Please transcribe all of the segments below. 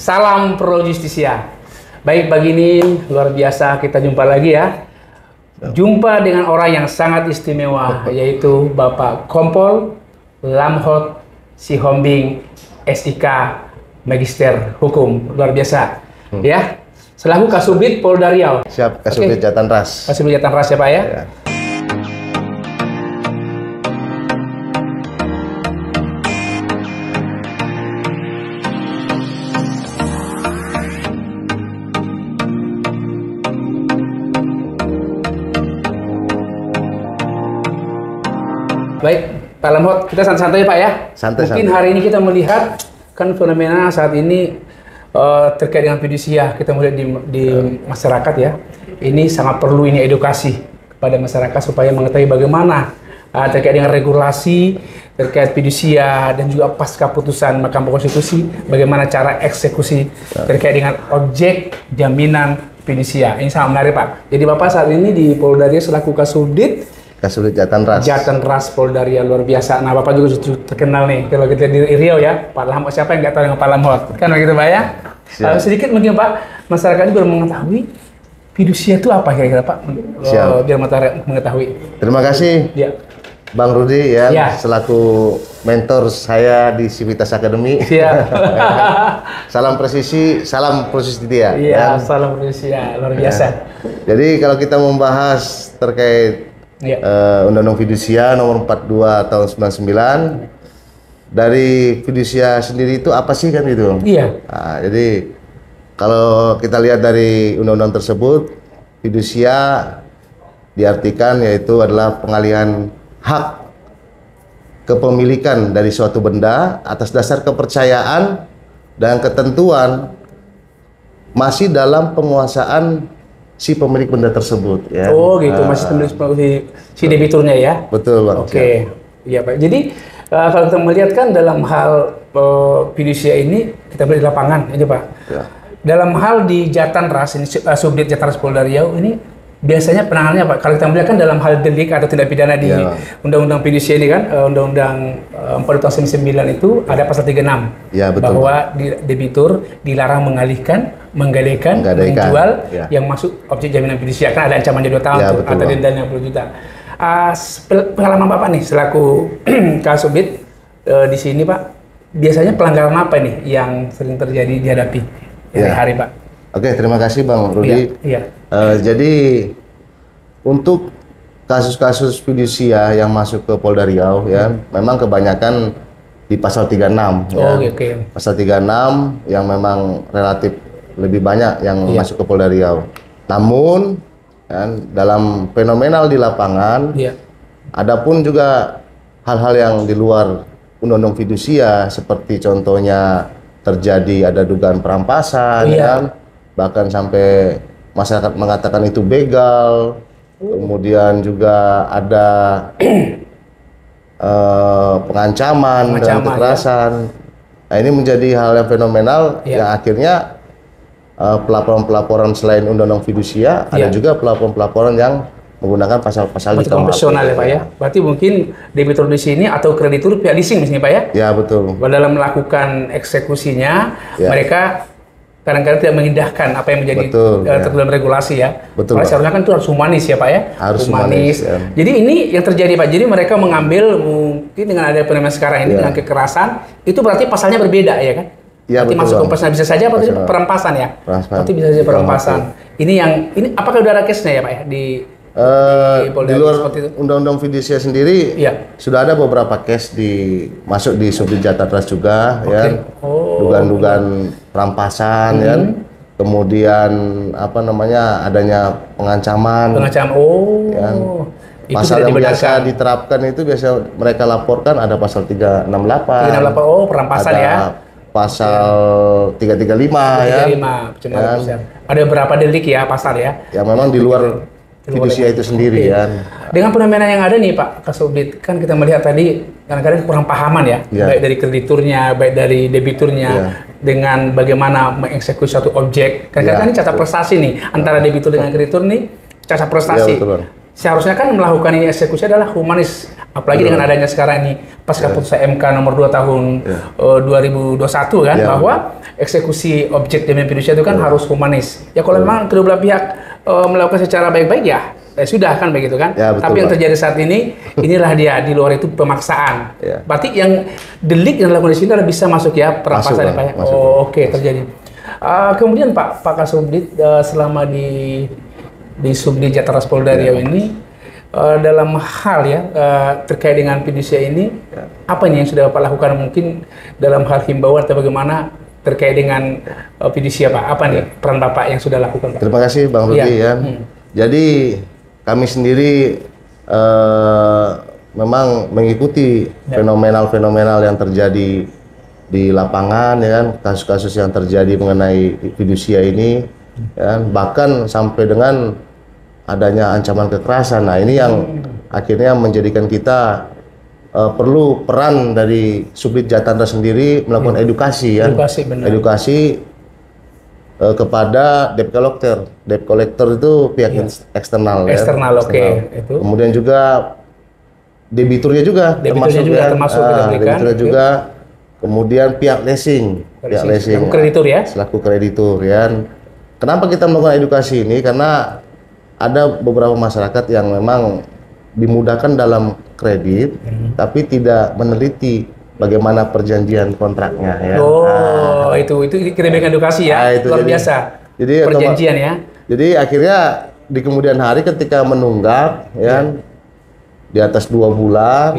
Salam Pro Justisia. Baik Bagini, luar biasa kita jumpa lagi ya. Jumpa dengan orang yang sangat istimewa, yaitu Bapak Kompol Lamhot Sihombing SIK Magister Hukum. Luar biasa. Ya. Selaku Kasubdit Polda Riau. Siap, Kasubdit Jatanras. Kasubdit Jatanras ya Pak ya. Ya. Baik, Pak Lamhot, kita santai-santai Pak ya. Santai. Mungkin hari ini kita melihat kan fenomena saat ini terkait dengan fidusia, kita melihat di masyarakat ya. Ini sangat perlu ini edukasi kepada masyarakat supaya mengetahui bagaimana terkait dengan regulasi terkait fidusia dan juga pasca putusan Mahkamah Konstitusi, bagaimana cara eksekusi terkait dengan objek jaminan fidusia. Ini sangat menarik Pak. Jadi Bapak saat ini di Polda Riau selaku Kasubdit Jatanras. Jatanras Polda Riau, luar biasa. Nah, Bapak juga terkenal nih kalau kita di Riau ya. Pak Lamhot, siapa yang nggak tahu dengan Pak Lamhot? Kan begitu Pak ya? Sedikit mungkin Pak, masyarakat ini belum mengetahui fidusia itu apa kira-kira Pak? Biar masyarakat mengetahui. Terima kasih ya. Bang Rudi ya, selaku mentor saya di Civitas Academy. Salam presisi, salam prosestia. Iya, salam prosestia, luar biasa. Jadi kalau kita membahas terkait Undang-Undang Fidusia nomor 42 tahun 99, dari fidusia sendiri itu apa sih kan gitu? Iya. Nah, jadi kalau kita lihat dari undang-undang tersebut, fidusia diartikan yaitu adalah pengalihan hak kepemilikan dari suatu benda atas dasar kepercayaan dan ketentuan masih dalam penguasaan si pemilik benda tersebut ya. Oh gitu, masih pemilik si debiturnya ya. Betul Bang. Oke. Iya Pak. Jadi kalau kita melihat kan dalam hal fidusia ini kita beri lapangan aja Pak. Ya. Dalam hal di Jatanras ini Subdit Jatanras Polda Riau ini biasanya penanganannya Pak. Kalau kita melihat kan dalam hal delik atau tindak pidana di Undang-Undang Fidusia ini kan Undang-Undang 4 tahun 99 itu ada pasal 36 ya, betul, bahwa debitur dilarang mengalihkan, menggadaikan, menjual yang masuk objek jaminan fidusia, kan ada ancaman 2 tahun atau denda 60 juta. Pengalaman Bapak nih selaku Kasubdit di sini Pak, biasanya pelanggaran apa nih yang sering terjadi dihadapi hari-hari Pak? Oke, terima kasih Bang Rudi. Jadi untuk kasus-kasus fidusia yang masuk ke Polda Riau ya, memang kebanyakan di pasal 36 Pasal 36 yang memang relatif lebih banyak yang masuk ke Polda Riau. Namun kan dalam fenomenal di lapangan, adapun juga hal-hal yang di luar undang-undang fidusia seperti contohnya terjadi ada dugaan perampasan, bahkan sampai masyarakat mengatakan itu begal, kemudian juga ada pengancaman dan kekerasan. Nah, ini menjadi hal yang fenomenal yang akhirnya pelaporan-pelaporan selain undang-undang fidusia, ada juga pelaporan-pelaporan yang menggunakan pasal-pasal di konvensional ya Pak ya. Berarti mungkin debitur di sini atau kreditur pihak leasing di sini Pak ya? Ya betul. Dalam melakukan eksekusinya mereka kadang-kadang tidak mengindahkan apa yang menjadi tertuang regulasi ya. Betul. Seharusnya kan itu harus humanis ya Pak ya. Harus humanis. Jadi ini yang terjadi Pak. Jadi mereka mengambil mungkin dengan ada fenomena sekarang ini dengan kekerasan, itu berarti pasalnya berbeda ya kan? Ya, berarti masuk ke pasal bisa saja apa perampasan ya? Berarti bisa saja perampasan. Ini apakah udah ada case-nya ya Pak ya di luar undang-undang fidusia sendiri sudah ada beberapa case masuk di Subdit Jatanras juga ya, dugaan-dugaan perampasan ya, kemudian apa namanya adanya pengancaman pasal yang biasa diterapkan itu biasa mereka laporkan ada pasal 368 perampasan ada pasal 335 ada beberapa delik ya pasal ya yang memang di luar fidusia itu sendiri ya. Dengan fenomena yang ada nih Pak Kasubdit, kan kita melihat tadi kadang-kadang kurang pahaman ya, baik dari krediturnya, baik dari debiturnya, dengan bagaimana mengeksekusi suatu objek. Kadang-kadang ini cacat prestasi nih antara debitur dengan kreditur nih cacat prestasi. seharusnya kan melakukan ini eksekusi adalah humanis, apalagi dengan adanya sekarang ini pasca putusan MK nomor 2 tahun 2021 kan, bahwa eksekusi objek demi fidusia itu kan harus humanis. Ya kalau memang kedua belah pihak melakukan secara baik-baik ya sudah kan begitu kan. Ya, betul, tapi yang terjadi saat ini inilah dia di luar itu pemaksaan. Berarti yang delik yang dilakukan di sini adalah bisa masuk ya perampasan ya Pak. Oke, terjadi. Kemudian Pak Kasubdit selama di Subdit Jatras Polda Riau ini dalam hal ya terkait dengan fidusia ini apa nih yang sudah Bapak lakukan, mungkin dalam hal himbauan atau bagaimana terkait dengan fidusia Pak? Apa nih peran Bapak yang sudah lakukan Pak? Terima kasih Bang Rudi ya. Jadi kami sendiri memang mengikuti fenomenal yang terjadi di lapangan ya kan, kasus-kasus yang terjadi mengenai fidusia ini ya, bahkan sampai dengan adanya ancaman kekerasan. Nah, ini yang akhirnya menjadikan kita perlu peran dari Subdit Jatandra sendiri melakukan edukasi ya. Edukasi kepada debt collector. Debt collector itu pihak eksternal ya. Itu. Kemudian juga debiturnya juga termasuk debiturnya juga. Kemudian pihak leasing, selaku kreditur ya. Selaku kreditur ya. Kenapa kita melakukan edukasi ini? Karena ada beberapa masyarakat yang memang dimudahkan dalam kredit, tapi tidak meneliti bagaimana perjanjian kontraknya ya. Itu kita berikan edukasi ya. Luar biasa. Jadi perjanjian ya. Jadi akhirnya di kemudian hari ketika menunggak ya, di atas 2 bulan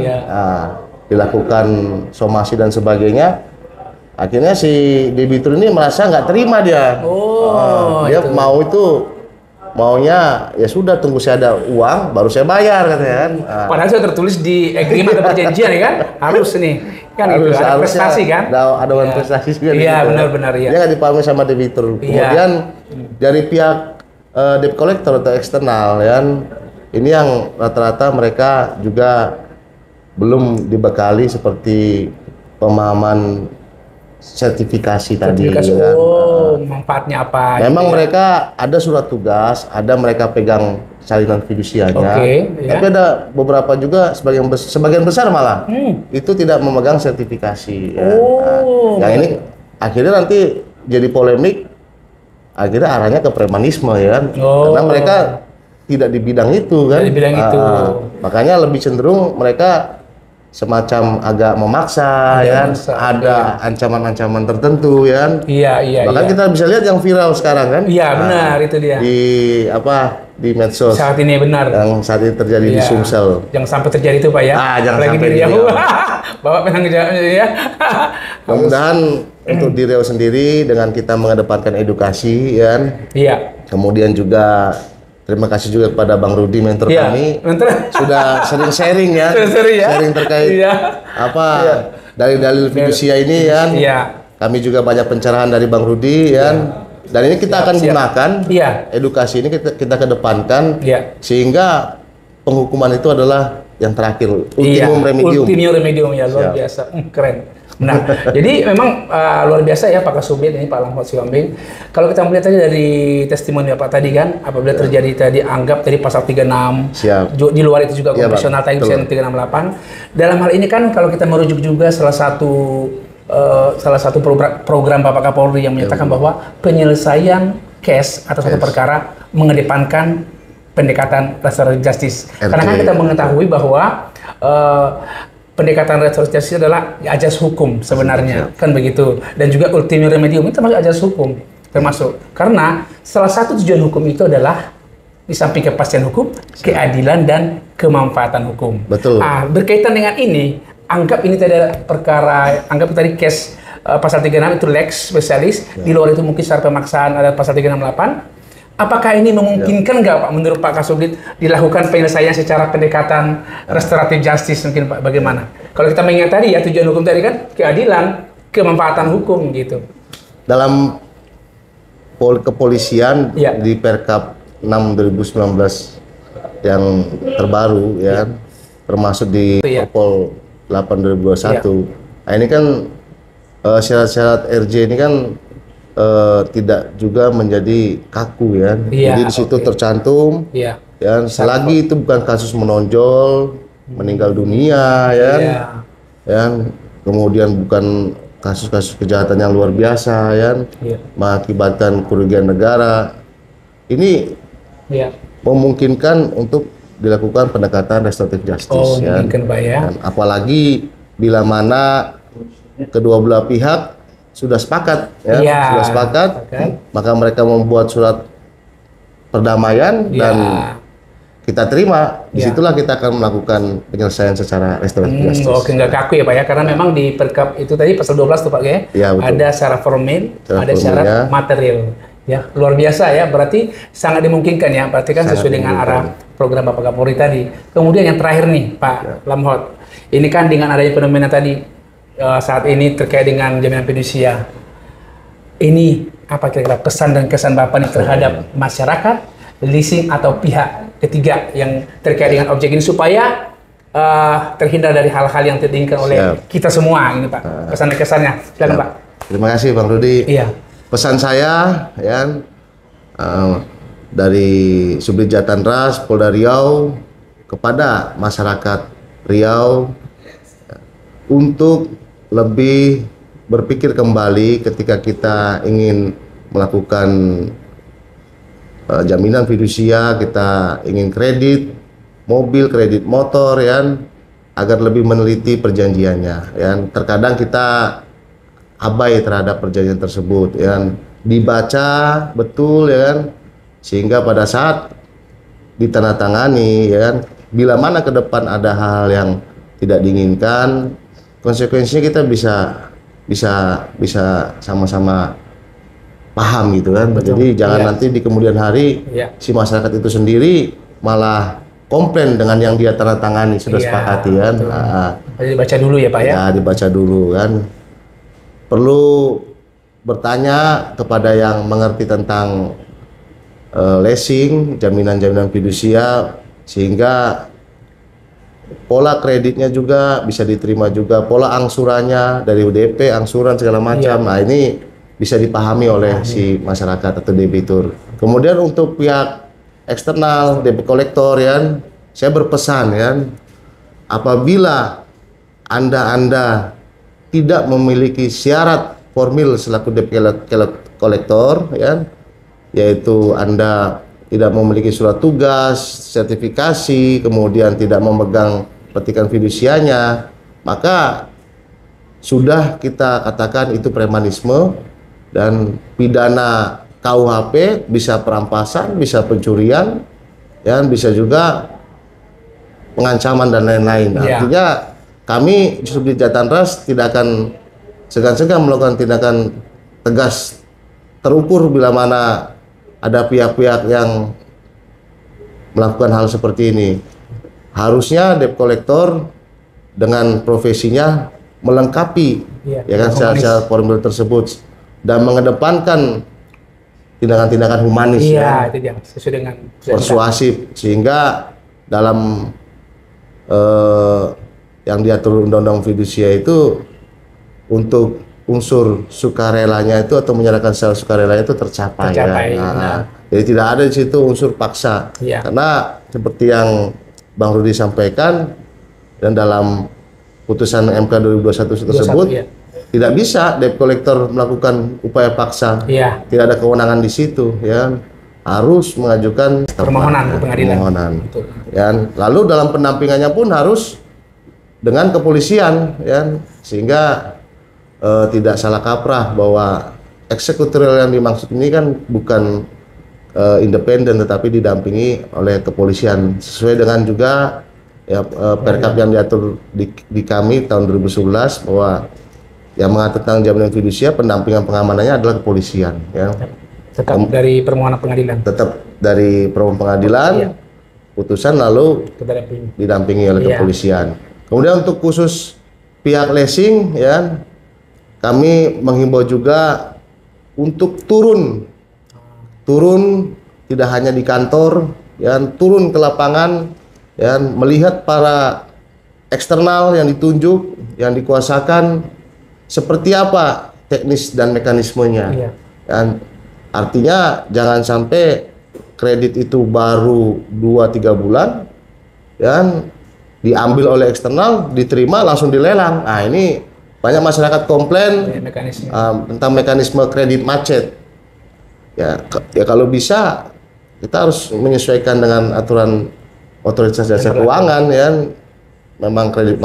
dilakukan somasi dan sebagainya, akhirnya si debitur ini merasa nggak terima dia. Dia maunya ya sudah, tunggu saya ada uang baru saya bayar katanya kan. Padahal sudah tertulis di agreement atau perjanjian ya kan, harus nih kan itu ada prestasi kan. Ada prestasi juga. Iya benar-benar ya. Dia nggak dipahami sama debitur. Kemudian dari pihak debt collector atau eksternal ya, ini yang rata-rata mereka juga belum dibekali seperti pemahaman sertifikasi tadi kan. Manfaatnya apa? Memang mereka ada surat tugas, ada mereka pegang salinan fidusianya. Tapi ada beberapa juga sebagian besar malah itu tidak memegang sertifikasi. Yang ini akhirnya nanti jadi polemik, akhirnya arahnya ke premanisme ya. Karena mereka tidak di bidang itu kan. Makanya lebih cenderung mereka semacam agak memaksa ya, ada ancaman-ancaman tertentu ya. Bahkan kita bisa lihat yang viral sekarang kan. Iya benar, itu dia. Di medsos. Saat ini benar. Yang saat ini terjadi di Sumsel. Jangan sampai terjadi itu Pak ya. Jangan sampai di Riau. Bapak penanggung jawabnya ya. Mudah-mudahan untuk di Riau sendiri dengan kita mengedepankan edukasi ya. Kemudian juga terima kasih juga kepada Bang Rudi, mentor kami, sudah sering sharing ya, sharing terkait dari dalil fidusia ini ya. Kami juga banyak pencerahan dari Bang Rudi ya. Dan ini kita akan gunakan edukasi ini kita kedepankan sehingga penghukuman itu adalah yang terakhir, ultimum remedium. Ultimum remedium ya, luar biasa, keren. Nah, jadi memang luar biasa ya Pak Kasubdit ini Pak Lamhot Sihombing. Kalau kita melihat tadi dari testimoni Bapak tadi kan, apabila terjadi tadi anggap tadi pasal 36, di luar itu juga konvensional tadi 368. Dalam hal ini kan kalau kita merujuk juga salah satu program Bapak Kapolri yang menyatakan bahwa penyelesaian case atau satu perkara mengedepankan pendekatan restoratif justice. Karena kan kita mengetahui bahwa pendekatan restoratif justice adalah ajas hukum sebenarnya, kan begitu. Dan juga ultimum remedium itu termasuk ajas hukum, termasuk. Karena salah satu tujuan hukum itu adalah di samping kepastian hukum, keadilan dan kemanfaatan hukum. Betul. Berkaitan dengan ini, anggap ini tadi ada perkara, anggap tadi case pasal 36 itu lex spesialis, di luar itu mungkin secara pemaksaan ada pasal 368. Apakah ini memungkinkan nggak Pak, menurut Pak Kasubdit, dilakukan penyelesaian secara pendekatan restoratif justice mungkin Pak, bagaimana? Kalau kita mengingat tadi ya, tujuan hukum tadi kan keadilan, kemanfaatan hukum gitu. Dalam kepolisian di Perkap 6 2019 yang terbaru ya, termasuk di Perpol 8 2021. Nah ini kan syarat-syarat RJ ini kan tidak juga menjadi kaku ya. Jadi di situ tercantum ya selagi itu bukan kasus menonjol, meninggal dunia, ya, ya, kemudian bukan kasus-kasus kejahatan yang luar biasa, ya, mengakibatkan kerugian negara, ini memungkinkan untuk dilakukan pendekatan restoratif justice, ya. Dan apalagi bila mana kedua belah pihak sudah sepakat, ya, sudah sepakat, maka mereka membuat surat perdamaian dan kita terima. Disitulah kita akan melakukan penyelesaian secara restoratif justice. Oke, nggak kaku ya Pak ya, karena memang di perkap itu tadi pasal 12 tuh Pak ya, ada syarat formil, ada syarat material. Ya, luar biasa ya, berarti sangat dimungkinkan ya, berarti kan sesuai dengan arah program Bapak Kapolri tadi. Kemudian yang terakhir nih Pak Lamhot, ini kan dengan adanya fenomena tadi saat ini terkait dengan jaminan fidusia, ini apa kira-kira pesan dan kesan Bapak nih terhadap masyarakat, leasing atau pihak ketiga yang terkait dengan objek ini supaya terhindar dari hal-hal yang tidak diinginkan oleh kita semua ini Pak, pesan dan kesannya, silakan Pak. Terima kasih Bang Rudi. Pesan saya, ya, dari Subdit Jatanras Polda Riau kepada masyarakat Riau untuk lebih berpikir kembali ketika kita ingin melakukan jaminan fidusia, kita ingin kredit mobil, kredit motor, ya, agar lebih meneliti perjanjiannya. Ya. Terkadang kita abai terhadap perjanjian tersebut, ya, dibaca betul, ya kan, sehingga pada saat ditandatangani, ya, bila mana ke depan ada hal yang tidak diinginkan, konsekuensinya kita bisa sama-sama paham gitu kan. Jadi jangan nanti di kemudian hari si masyarakat itu sendiri malah komplain dengan yang dia tandatangani sudah sepakati, kan. Jadi dibaca dulu ya Pak ya. Ya, dibaca dulu kan. Perlu bertanya kepada yang mengerti tentang leasing, jaminan-jaminan fidusia, sehingga pola kreditnya juga bisa diterima juga, pola angsurannya dari UDP, angsuran segala macam. Nah, ini bisa dipahami oleh si masyarakat atau debitur. Kemudian untuk pihak eksternal, debt collector, ya, saya berpesan, ya, apabila Anda tidak memiliki syarat formil selaku debt collector, ya, yaitu Anda tidak memiliki surat tugas, sertifikasi, kemudian tidak memegang petikan fidusianya, maka sudah kita katakan itu premanisme dan pidana KUHP, bisa perampasan, bisa pencurian, ya, bisa juga pengancaman dan lain-lain. Artinya kami Subdit Jatanras tidak akan segan-segan melakukan tindakan tegas terukur bila mana ada pihak-pihak yang melakukan hal seperti ini. Harusnya debt collector dengan profesinya melengkapi, ya kan, syarat formil tersebut dan mengedepankan tindakan-tindakan humanis, ya, itu dia, sesuai dengan persuasif, sehingga dalam yang diatur Undang-Undang Fidusia itu untuk unsur sukarelanya itu atau menyerahkan secara sukarelanya itu tercapai, ya. Jadi tidak ada di situ unsur paksa, karena seperti yang Bang Rudi sampaikan dan dalam putusan MK 2021 tersebut, tidak bisa debt collector melakukan upaya paksa, tidak ada kewenangan di situ, ya, harus mengajukan permohonan ke pengadilan. Ya, lalu dalam pendampingannya pun harus dengan kepolisian, ya, sehingga tidak salah kaprah bahwa eksekutorial yang dimaksud ini kan bukan independen tetapi didampingi oleh kepolisian sesuai dengan juga, ya, perkap yang diatur di kami tahun 2011 bahwa yang mengatur tentang jaminan fidusia, pendampingan pengamanannya adalah kepolisian, ya. Tetap dari permohonan pengadilan. Tetap dari permohonan pengadilan, putusan lalu didampingi oleh kepolisian. Kemudian untuk khusus pihak leasing, ya, kami menghimbau juga untuk turun tidak hanya di kantor, ya, turun ke lapangan, ya, melihat para eksternal yang ditunjuk, yang dikuasakan seperti apa teknis dan mekanismenya. Dan artinya jangan sampai kredit itu baru 2-3 bulan, ya, diambil oleh eksternal, diterima langsung dilelang. Nah ini banyak masyarakat komplain tentang mekanisme kredit macet. Ya kalau bisa kita harus menyesuaikan dengan aturan Otoritas Jasa Keuangan, ya. Memang kredit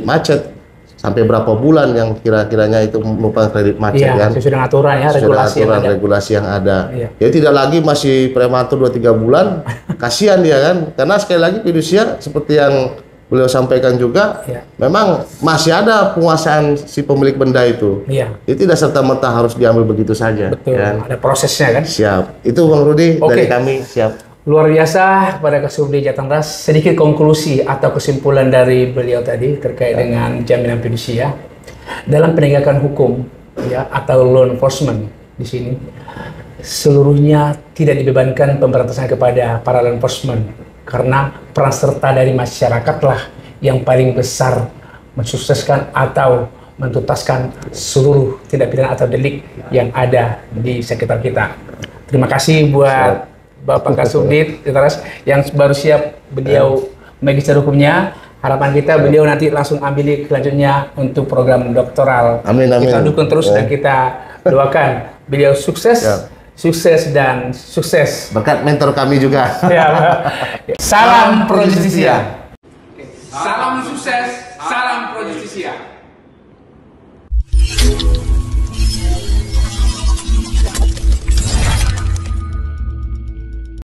macet sampai berapa bulan yang kira-kiranya itu merupakan kredit macet, kan? Sesuai dengan aturan ya, regulasi yang ada. Ya tidak lagi masih prematur 2-3 bulan, kasihan dia kan. Karena sekali lagi fidusia seperti yang beliau sampaikan juga, memang masih ada penguasaan si pemilik benda itu. Itu tidak serta-merta harus diambil begitu saja. Betul, kan? Ada prosesnya kan? Siap. Itu Bang Rudi dari kami, siap. Luar biasa kepada Kasubdit Jatengras. Sedikit konklusi atau kesimpulan dari beliau tadi terkait dengan jaminan fidusia dalam penegakan hukum, ya, atau law enforcement di sini seluruhnya tidak dibebankan pemberantasan kepada para law enforcement karena peran serta dari masyarakatlah yang paling besar mensukseskan atau mentuntaskan seluruh tindak pidana atau delik yang ada di sekitar kita. Terima kasih buat Bapak Kasubdit Jatengras yang baru siap, beliau magister hukumnya. Harapan kita beliau nanti langsung ambil selanjutnya untuk program doktoral. Amin. Kita dukung terus dan kita doakan beliau sukses, sukses dan sukses. Berkat mentor kami juga. Salam Pro Justisia. Salam sukses, salam Pro Justisia.